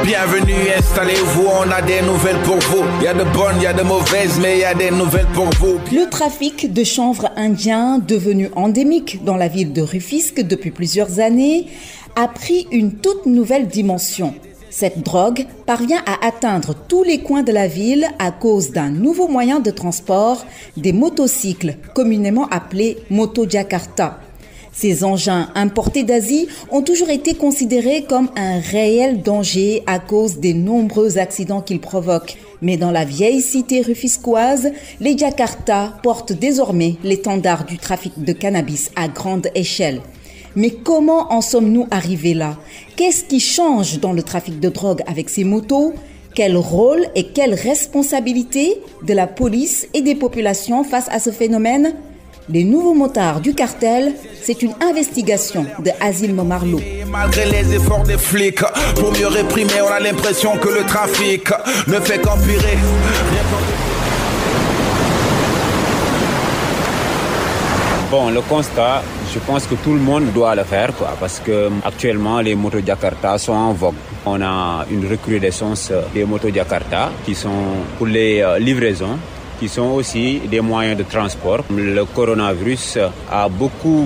Bienvenue, installez-vous, on a des nouvelles pour vous. Il y a de bonnes, il y a de mauvaises, mais il y a des nouvelles pour vous. Le trafic de chanvre indien, devenu endémique dans la ville de Rufisque depuis plusieurs années, a pris une toute nouvelle dimension. Cette drogue parvient à atteindre tous les coins de la ville à cause d'un nouveau moyen de transport, des motocycles, communément appelés moto Jakarta. Ces engins importés d'Asie ont toujours été considérés comme un réel danger à cause des nombreux accidents qu'ils provoquent. Mais dans la vieille cité rufisquoise, les Jakarta portent désormais l'étendard du trafic de cannabis à grande échelle. Mais comment en sommes-nous arrivés là? Qu'est-ce qui change dans le trafic de drogue avec ces motos? Quel rôle et quelle responsabilité de la police et des populations face à ce phénomène? Les nouveaux motards du cartel, c'est une investigation de Asile Momarlo. Malgré les efforts des flics, pour mieux réprimer, on a l'impression que le trafic ne fait qu'empirer. Bon, le constat, je pense que tout le monde doit le faire, parce que actuellement les motos Jakarta sont en vogue. On a une recrudescence des motos Jakarta qui sont pour les livraisons, qui sont aussi des moyens de transport. Le coronavirus a beaucoup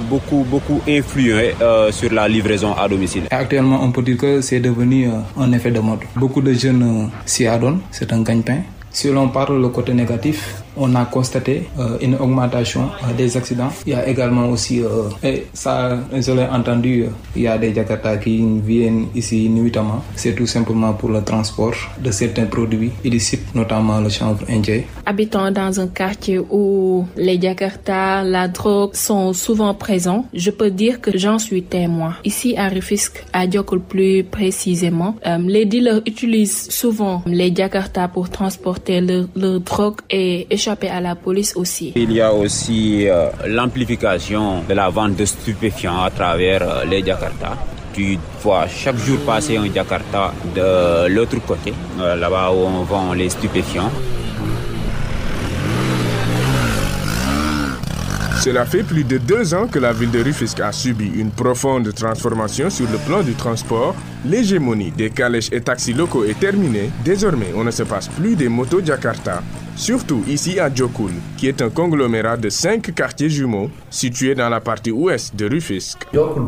influé sur la livraison à domicile. Actuellement, on peut dire que c'est devenu un effet de mode. Beaucoup de jeunes s'y adonnent, c'est un gagne-pain. Si l'on parle du côté négatif, on a constaté une augmentation des accidents. Il y a également aussi, et ça je l'ai entendu, il y a des Jakarta qui viennent ici nuitamment. C'est tout simplement pour le transport de certains produits illicites, notamment le chanvre indien. Habitant dans un quartier où les Jakarta, la drogue sont souvent présents, je peux dire que j'en suis témoin. Ici à Rufisque, à Djokul plus précisément, les dealers utilisent souvent les Jakarta pour transporter leur drogue et échapper à la police aussi. Il y a aussi l'amplification de la vente de stupéfiants à travers les Jakarta. Tu vois chaque jour passer un Jakarta de l'autre côté, là-bas où on vend les stupéfiants. Cela fait plus de 2 ans que la ville de Rufisque a subi une profonde transformation sur le plan du transport. L'hégémonie des calèches et taxis locaux est terminée. Désormais, on ne se passe plus des motos Jakarta. Surtout ici à Djokul, qui est un conglomérat de 5 quartiers jumeaux situés dans la partie ouest de Rufisque. Djokul,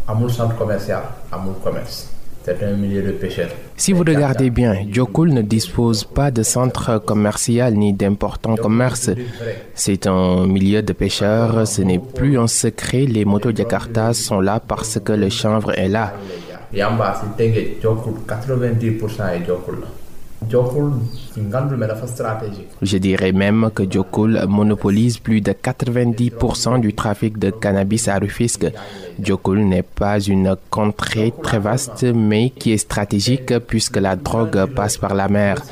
amul centre commercial, amul commerce. C'est un milieu de pêcheurs. Si vous regardez bien, Djokul ne dispose pas de centre commercial ni d'importants commerces. C'est un milieu de pêcheurs, ce n'est plus un secret, les motos Jakarta sont là parce que le chanvre est là. Yamba, c'est Djokul, 90% est Djokul. Je dirais même que Djokul monopolise plus de 90% du trafic de cannabis à Rufisque. Djokul n'est pas une contrée très vaste, mais qui est stratégique puisque la drogue passe par la mer.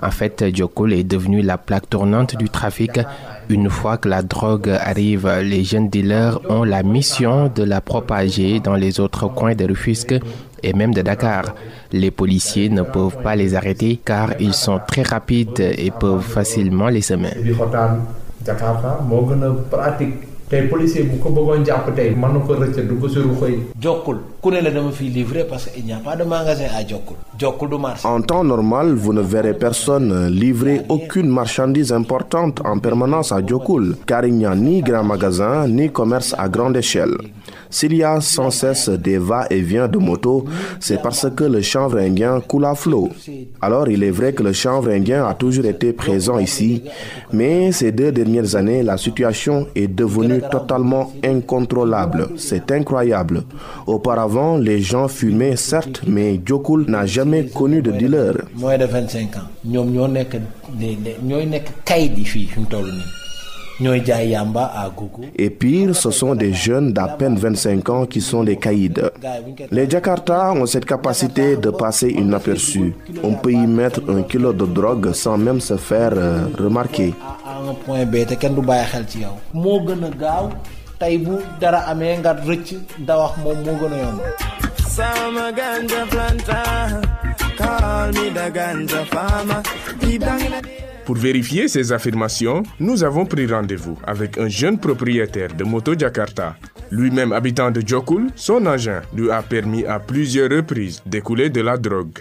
En fait, Djokul est devenu la plaque tournante du trafic. Une fois que la drogue arrive, les jeunes dealers ont la mission de la propager dans les autres coins de Rufisque et même de Dakar. Les policiers ne peuvent pas les arrêter car ils sont très rapides et peuvent facilement les semer. En temps normal, vous ne verrez personne livrer aucune marchandise importante en permanence à Djokul, car il n'y a ni grand magasin ni commerce à grande échelle. S'il y a sans cesse des va-et-vient de motos, c'est parce que le chanvre indien coule à flot. Alors il est vrai que le chanvre indien a toujours été présent ici, mais ces 2 dernières années, la situation est devenue totalement incontrôlable. C'est incroyable. Auparavant, les gens fumaient, certes, mais Djokul n'a jamais connu de dealer. Moins de 25 ans. Et pire, ce sont des jeunes d'à peine 25 ans qui sont des caïds. Les Jakarta ont cette capacité de passer inaperçus. On peut y mettre 1 kilo de drogue sans même se faire remarquer. Pour vérifier ces affirmations, nous avons pris rendez-vous avec un jeune propriétaire de moto Jakarta. Lui-même habitant de Diokoul, son engin lui a permis à plusieurs reprises d'écouler de la drogue.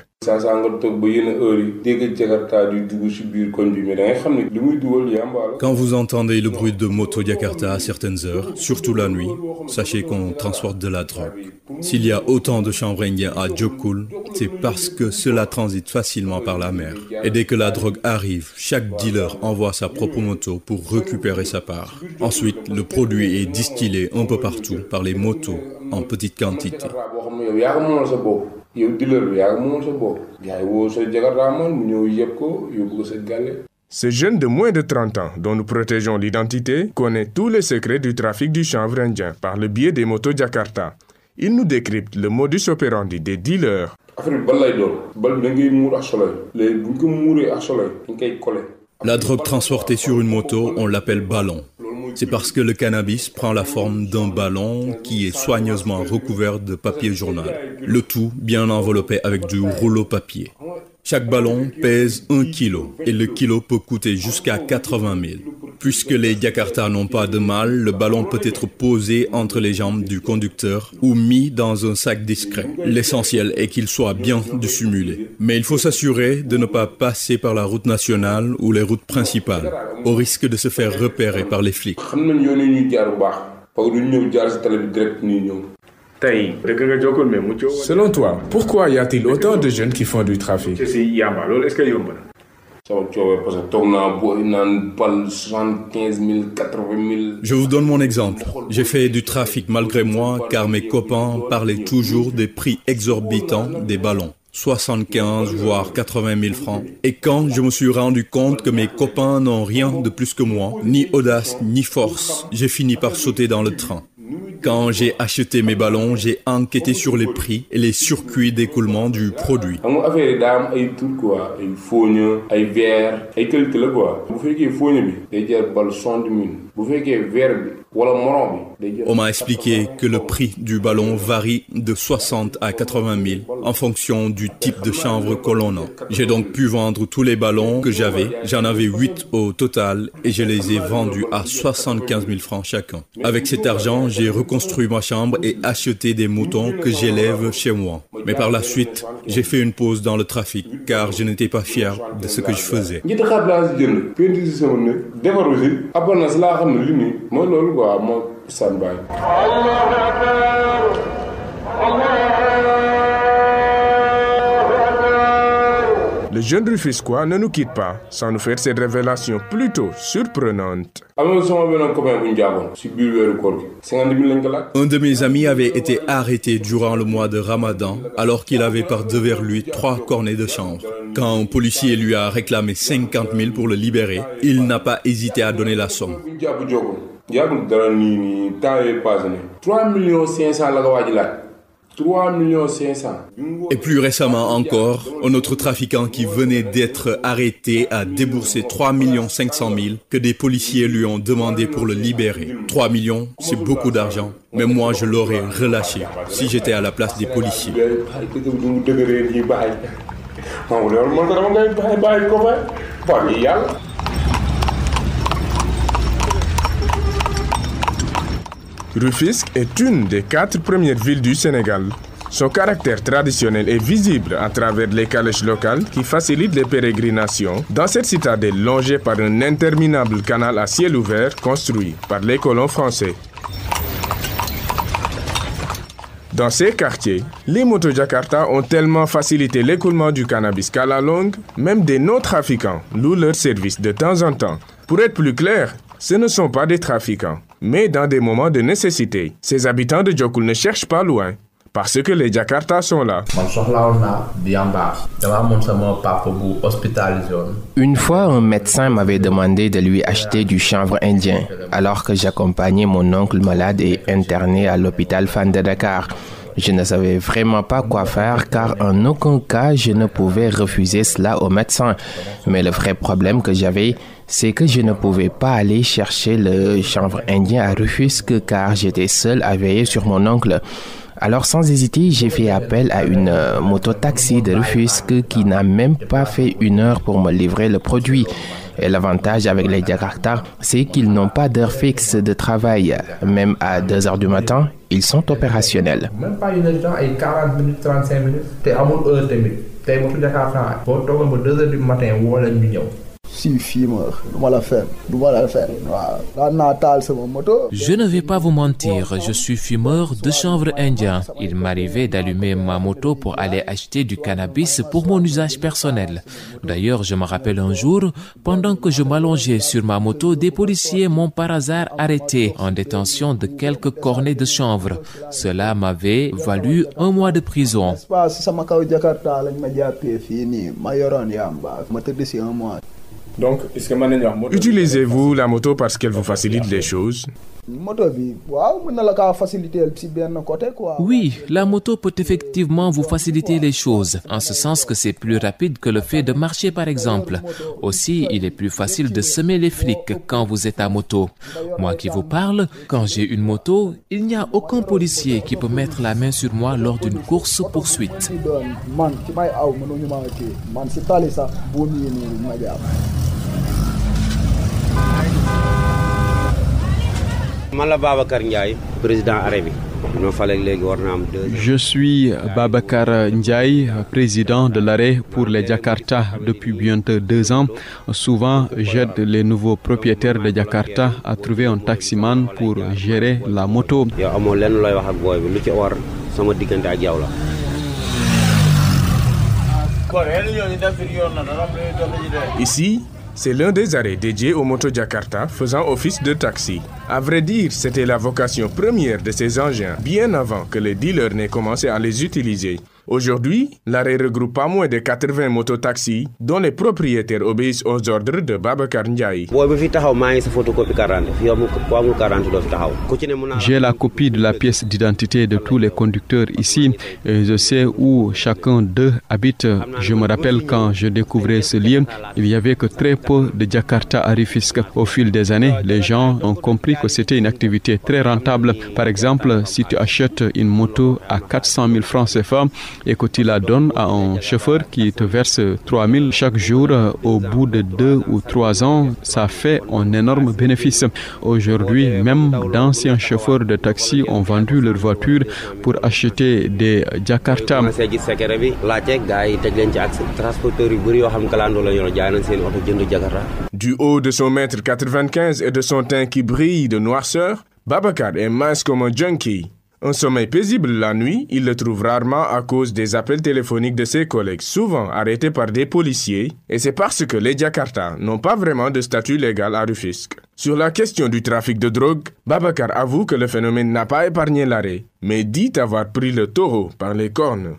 Quand vous entendez le bruit de moto Jakarta à certaines heures, surtout la nuit, sachez qu'on transporte de la drogue. S'il y a autant de chanvres indiens à Diokoul, c'est parce que cela transite facilement par la mer. Et dès que la drogue arrive, chaque dealer envoie sa propre moto pour récupérer sa part. Ensuite, le produit est distillé un peu partout par les motos en petite quantité. Ce jeune de moins de 30 ans, dont nous protégeons l'identité, connaît tous les secrets du trafic du chanvre indien par le biais des motos Jakarta. Il nous décrypte le modus operandi des dealers. La drogue transportée sur une moto, on l'appelle ballon. C'est parce que le cannabis prend la forme d'un ballon qui est soigneusement recouvert de papier journal. Le tout bien enveloppé avec du rouleau papier. Chaque ballon pèse 1 kilo et le kilo peut coûter jusqu'à 80 000. Puisque les Jakarta n'ont pas de malle, le ballon peut être posé entre les jambes du conducteur ou mis dans un sac discret. L'essentiel est qu'il soit bien dissimulé. Mais il faut s'assurer de ne pas passer par la route nationale ou les routes principales, au risque de se faire repérer par les flics. Selon toi, pourquoi y a-t-il autant de jeunes qui font du trafic? Je vous donne mon exemple. J'ai fait du trafic malgré moi car mes copains parlaient toujours des prix exorbitants des ballons. 75 voire 80 000 francs. Et quand je me suis rendu compte que mes copains n'ont rien de plus que moi, ni audace ni force, j'ai fini par sauter dans le train. Quand j'ai acheté mes ballons, j'ai enquêté sur les prix et les circuits d'écoulement du produit. On m'a expliqué que le prix du ballon varie de 60 à 80 000 en fonction du type de chanvre que l'on a. J'ai donc pu vendre tous les ballons que j'avais. J'en avais 8 au total et je les ai vendus à 75 000 francs chacun. Avec cet argent, j'ai reconstruit ma chambre et acheté des moutons que j'élève chez moi. Mais par la suite, j'ai fait une pause dans le trafic car je n'étais pas fier de ce que je faisais. Le jeune Rufisquois ne nous quitte pas sans nous faire cette révélation plutôt surprenante. Un de mes amis avait été arrêté durant le mois de Ramadan alors qu'il avait par devers lui 3 cornets de chanvre. Quand un policier lui a réclamé 50 000 pour le libérer, il n'a pas hésité à donner la somme. 3 500 000. Et plus récemment encore, un autre trafiquant qui venait d'être arrêté a déboursé 3 500 000 que des policiers lui ont demandé pour le libérer. 3 millions, c'est beaucoup d'argent, mais moi je l'aurais relâché si j'étais à la place des policiers. Rufisque est une des 4 premières villes du Sénégal. Son caractère traditionnel est visible à travers les calèches locales qui facilitent les pérégrinations dans cette citadelle longée par un interminable canal à ciel ouvert construit par les colons français. Dans ces quartiers, les motos Jakarta ont tellement facilité l'écoulement du cannabis qu'à la longue, même des non-trafiquants louent leurs services de temps en temps. Pour être plus clair, ce ne sont pas des trafiquants, mais dans des moments de nécessité. Ces habitants de Diokoul ne cherchent pas loin, parce que les Jakarta sont là. Une fois, un médecin m'avait demandé de lui acheter du chanvre indien, alors que j'accompagnais mon oncle malade et interné à l'hôpital Fann de Dakar. Je ne savais vraiment pas quoi faire car en aucun cas je ne pouvais refuser cela au médecin. Mais le vrai problème que j'avais, c'est que je ne pouvais pas aller chercher le chanvre indien à Rufisque car j'étais seul à veiller sur mon oncle. Alors sans hésiter, j'ai fait appel à une moto-taxi de Rufisque qui n'a même pas fait 1 heure pour me livrer le produit. Et l'avantage avec les Jakarta, c'est qu'ils n'ont pas d'heure fixe de travail. Même à 2 heures du matin, ils sont opérationnels. Même pas une heure du temps, 40 minutes, 35 minutes, t'es à mon heure de minute. T'es mon truc Jakarta, pour toi, 2 heures du matin, ou à la nuit. Je ne vais pas vous mentir, je suis fumeur de chanvre indien. Il m'arrivait d'allumer ma moto pour aller acheter du cannabis pour mon usage personnel. D'ailleurs, je me rappelle un jour, pendant que je m'allongeais sur ma moto, des policiers m'ont par hasard arrêté en détention de quelques cornets de chanvre. Cela m'avait valu 1 mois de prison. Donc, utilisez-vous la moto parce qu'elle vous facilite les choses? Oui, la moto peut effectivement vous faciliter les choses, en ce sens que c'est plus rapide que le fait de marcher par exemple. Aussi, il est plus facile de semer les flics quand vous êtes à moto. Moi qui vous parle, quand j'ai une moto, il n'y a aucun policier qui peut mettre la main sur moi lors d'une course-poursuite. Je suis Babakar Ndiaye, président de l'arrêt pour les Jakarta depuis bientôt 2 ans. Souvent, j'aide les nouveaux propriétaires de Jakarta à trouver un taximan pour gérer la moto. Ici, c'est l'un des arrêts dédiés aux motos Jakarta faisant office de taxi. À vrai dire, c'était la vocation première de ces engins, bien avant que les dealers n'aient commencé à les utiliser. Aujourd'hui, l'arrêt regroupe pas moins de 80 mototaxis dont les propriétaires obéissent aux ordres de Babakar Ndiaye. J'ai la copie de la pièce d'identité de tous les conducteurs ici et je sais où chacun d'eux habite. Je me rappelle quand je découvrais ce lieu, il n'y avait que très peu de Jakarta à Rufisque. Au fil des années, les gens ont compris que c'était une activité très rentable. Par exemple, si tu achètes une moto à 400 000 francs CFA, et que tu la donnes à un chauffeur qui te verse 3 000 chaque jour, au bout de 2 ou 3 ans, ça fait un énorme bénéfice. Aujourd'hui, même d'anciens chauffeurs de taxi ont vendu leur voiture pour acheter des Jakarta. Du haut de son mètre 95 et de son teint qui brille de noirceur, Babakar est mince comme un junkie. Un sommeil paisible la nuit, il le trouve rarement à cause des appels téléphoniques de ses collègues, souvent arrêtés par des policiers, et c'est parce que les Jakarta n'ont pas vraiment de statut légal à Rufisque. Sur la question du trafic de drogue, Babakar avoue que le phénomène n'a pas épargné l'arrêt, mais dit avoir pris le taureau par les cornes.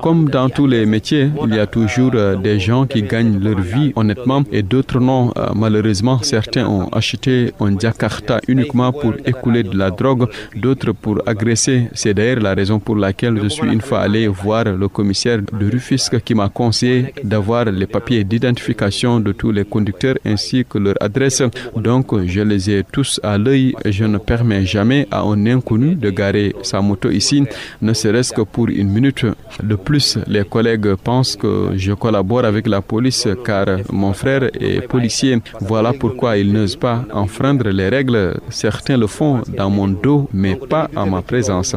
Comme dans tous les métiers, il y a toujours des gens qui gagnent leur vie honnêtement et d'autres non. Malheureusement, certains ont acheté un Jakarta uniquement pour écouler de la drogue, d'autres pour agresser. C'est d'ailleurs la raison pour laquelle je suis une fois allé voir le commissaire de Rufisque qui m'a conseillé d'avoir les papiers d'identification de tous les conducteurs ainsi que leur adresse. Donc, je les ai tous à l'œil et je ne permets jamais à un inconnu de garer sa moto ici, ne serait-ce que pour 1 minute. De plus, les collègues pensent que je collabore avec la police car mon frère est policier. Voilà pourquoi ils n'osent pas enfreindre les règles. Certains le font dans mon dos, mais pas en ma présence.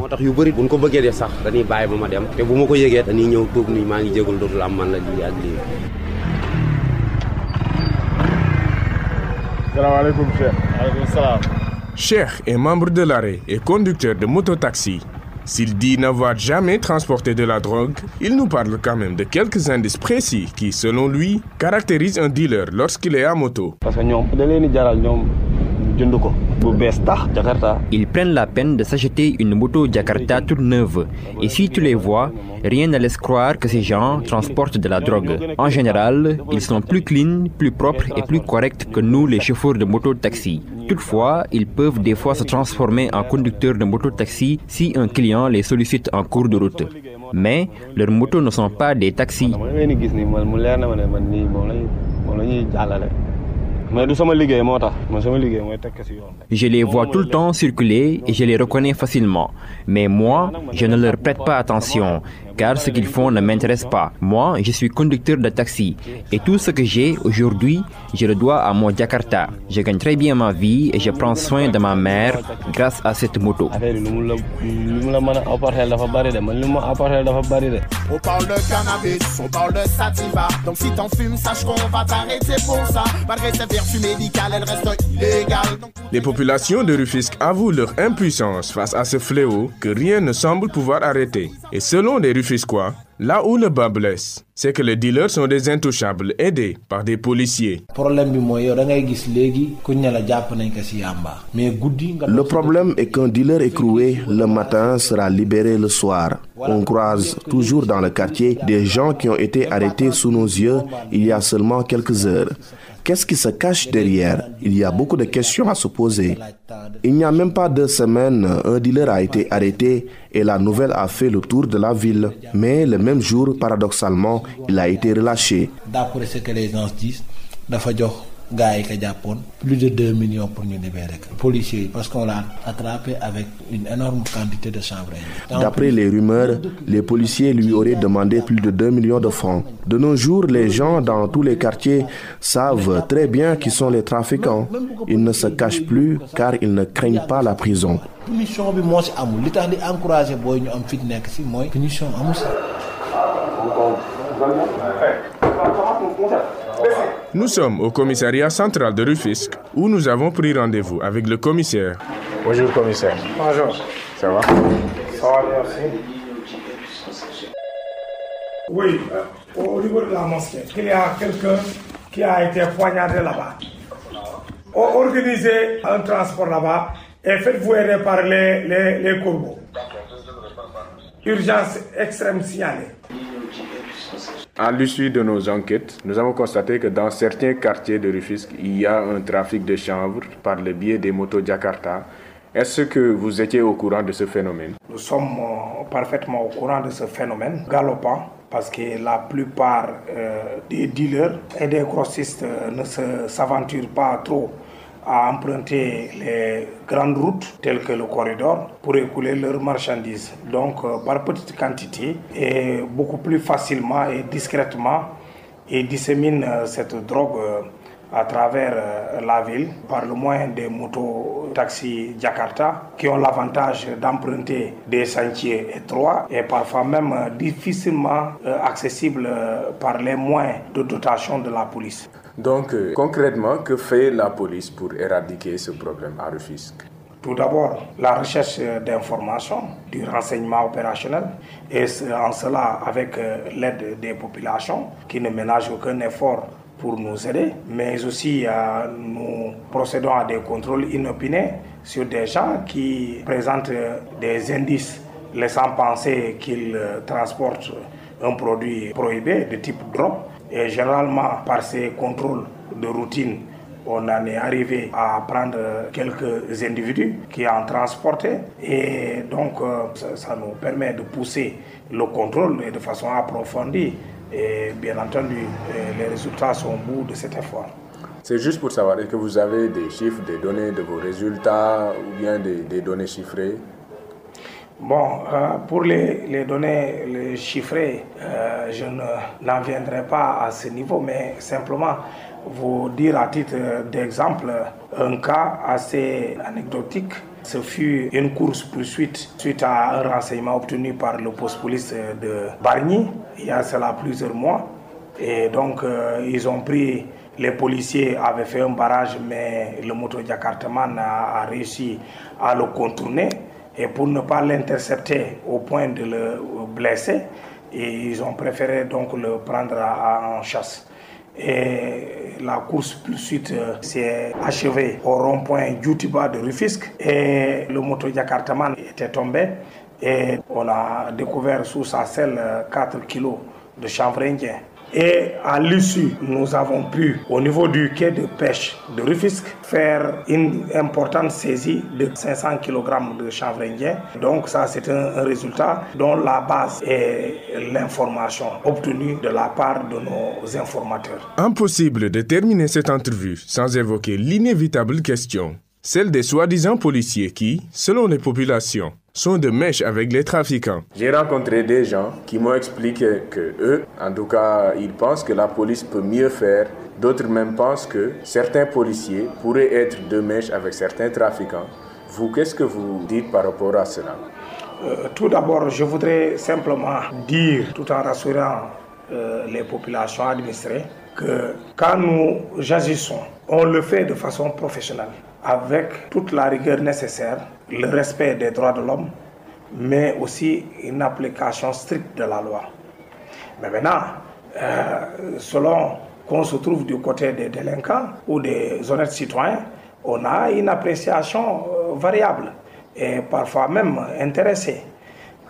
Cheikh est membre de l'arrêt et conducteur de mototaxi. S'il dit n'avoir jamais transporté de la drogue, il nous parle quand même de quelques indices précis qui, selon lui, caractérisent un dealer lorsqu'il est à moto. Ils prennent la peine de s'acheter une moto Jakarta toute neuve. Et si tu les vois, rien ne laisse croire que ces gens transportent de la drogue. En général, ils sont plus clean, plus propres et plus corrects que nous, les chauffeurs de moto-taxi. Toutefois, ils peuvent des fois se transformer en conducteurs de moto-taxi si un client les sollicite en cours de route. Mais leurs motos ne sont pas des taxis. Je les vois tout le temps circuler et je les reconnais facilement. Mais moi, je ne leur prête pas attention, car ce qu'ils font ne m'intéresse pas. Moi, je suis conducteur de taxi et tout ce que j'ai aujourd'hui, je le dois à mon Jakarta. Je gagne très bien ma vie et je prends soin de ma mère grâce à cette moto. On parle de cannabis, on parle de sativa. Donc si t'en fumes, sache qu'on va t'arrêter pour ça. Malgré ses vertus médicales, elle reste illégale. Les populations de Rufisque avouent leur impuissance face à ce fléau que rien ne semble pouvoir arrêter. Et selon les Rufisquois, là où le bas blesse, c'est que les dealers sont des intouchables aidés par des policiers. Le problème est qu'un dealer écroué le matin sera libéré le soir. On croise toujours dans le quartier des gens qui ont été arrêtés sous nos yeux il y a seulement quelques heures. Qu'est-ce qui se cache derrière? Il y a beaucoup de questions à se poser. Il n'y a même pas 2 semaines, un dealer a été arrêté et la nouvelle a fait le tour de la ville. Mais le même jour, paradoxalement, il a été relâché. D'après ce que les gens disent, plus de 2 millions pour nous libérer. Policiers, parce qu'on l'a attrapé avec une énorme quantité de chanvre. D'après les rumeurs, les policiers lui auraient demandé plus de 2 millions de francs. De nos jours, les gens dans tous les quartiers savent très bien qui sont les trafiquants. Ils ne se cachent plus car ils ne craignent pas la prison. Nous sommes au commissariat central de Rufisque où nous avons pris rendez-vous avec le commissaire. Bonjour commissaire. Bonjour. Ça va? Ça va, merci. Oui, au niveau de la mosquée, il y a quelqu'un qui a été poignardé là-bas. Organisez un transport là-bas et faites-vous aider par les corbeaux. Urgence extrême signalée. À l'issue de nos enquêtes, nous avons constaté que dans certains quartiers de Rufisque, il y a un trafic de chanvre par le biais des motos Jakarta. Est-ce que vous étiez au courant de ce phénomène? Nous sommes parfaitement au courant de ce phénomène galopant parce que la plupart des dealers et des grossistes ne s'aventurent pas trop à emprunter les grandes routes telles que le corridor pour écouler leurs marchandises. Donc par petite quantité et beaucoup plus facilement et discrètement, ils disséminent cette drogue à travers la ville par le moyen des motos taxis Jakarta qui ont l'avantage d'emprunter des sentiers étroits et parfois même difficilement accessibles par les moyens de dotation de la police. Donc, concrètement, que fait la police pour éradiquer ce problème à Rufisque? Tout d'abord, la recherche d'informations, du renseignement opérationnel, et en cela avec l'aide des populations qui ne ménagent aucun effort pour nous aider, mais aussi nous procédons à des contrôles inopinés sur des gens qui présentent des indices laissant penser qu'ils transportent un produit prohibé de type drogue. Et généralement, par ces contrôles de routine, on en est arrivé à prendre quelques individus qui en transportaient. Et donc, ça nous permet de pousser le contrôle de façon approfondie. Et bien entendu, les résultats sont au bout de cet effort. C'est juste pour savoir, est-ce que vous avez des chiffres, des données de vos résultats ou bien des données chiffrées? Bon, pour les données chiffrées, je n'en viendrai pas à ce niveau, mais simplement vous dire à titre d'exemple un cas assez anecdotique. Ce fut une course-poursuite suite à un renseignement obtenu par le poste police de Bargny, il y a cela plusieurs mois. Et donc, ils ont pris, les policiers avaient fait un barrage, mais le moto Jakartaman a réussi à le contourner. Et pour ne pas l'intercepter au point de le blesser, ils ont préféré donc le prendre en chasse. Et la course-poursuite s'est achevée au rond-point Djoutiba de Rufisque et le moto Jakartaman était tombé et on a découvert sous sa selle 4 kilos de chanvre indien. Et à l'issue, nous avons pu, au niveau du quai de pêche de Rufisque, faire une importante saisie de 500 kg de chanvre indien. Donc ça, c'est un résultat dont la base est l'information obtenue de la part de nos informateurs. Impossible de terminer cette entrevue sans évoquer l'inévitable question, celle des soi-disant policiers qui, selon les populations, sont de mèche avec les trafiquants. J'ai rencontré des gens qui m'ont expliqué que eux, en tout cas, ils pensent que la police peut mieux faire. D'autres même pensent que certains policiers pourraient être de mèche avec certains trafiquants. Vous, qu'est-ce que vous dites par rapport à cela? Tout d'abord, je voudrais simplement dire, tout en rassurant les populations administrées, que quand nous agissons, on le fait de façon professionnelle, avec toute la rigueur nécessaire, le respect des droits de l'homme, mais aussi une application stricte de la loi. Mais maintenant, selon qu'on se trouve du côté des délinquants ou des honnêtes citoyens, on a une appréciation variable et parfois même intéressée.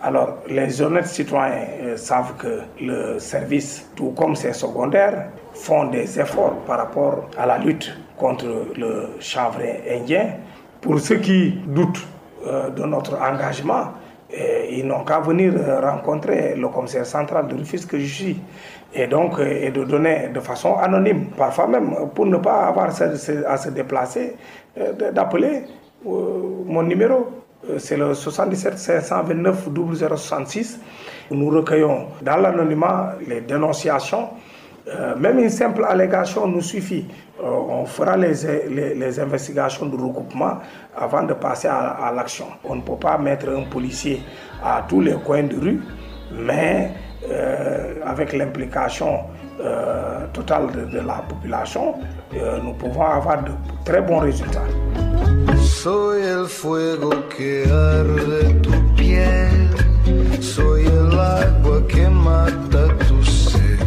Alors, les honnêtes citoyens savent que le service, tout comme ses secondaires, font des efforts par rapport à la lutte contre le chanvre indien. Pour ceux qui doutent de notre engagement, ils n'ont qu'à venir rencontrer le commissaire central de Rufisque que je suis. Et donc, et de donner de façon anonyme, parfois même, pour ne pas avoir à se déplacer, d'appeler mon numéro. C'est le 77 529 0066. Nous recueillons dans l'anonymat les dénonciations. Même une simple allégation nous suffit. On fera les investigations de recoupement avant de passer à l'action. On ne peut pas mettre un policier à tous les coins de rue, mais avec l'implication totale de la population, nous pouvons avoir de très bons résultats. Soy el fuego que arde tu piel, soy el agua que mata tu sed,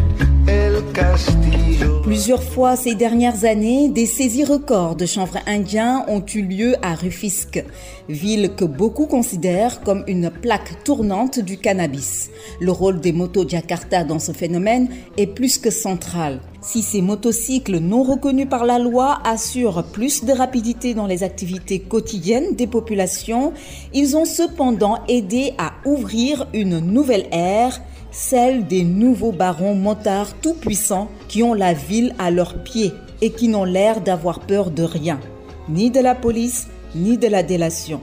el castillo. Plusieurs fois ces dernières années, des saisies records de chanvre indien ont eu lieu à Rufisque, ville que beaucoup considèrent comme une plaque tournante du cannabis. Le rôle des motos Jakarta dans ce phénomène est plus que central. Si ces motocycles non reconnus par la loi assurent plus de rapidité dans les activités quotidiennes des populations, ils ont cependant aidé à ouvrir une nouvelle ère, celle des nouveaux barons motards tout-puissants qui ont la ville à leurs pieds et qui n'ont l'air d'avoir peur de rien, ni de la police, ni de la délation.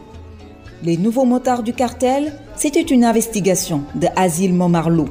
Les nouveaux motards du cartel, c'était une investigation de Asile Momarlou.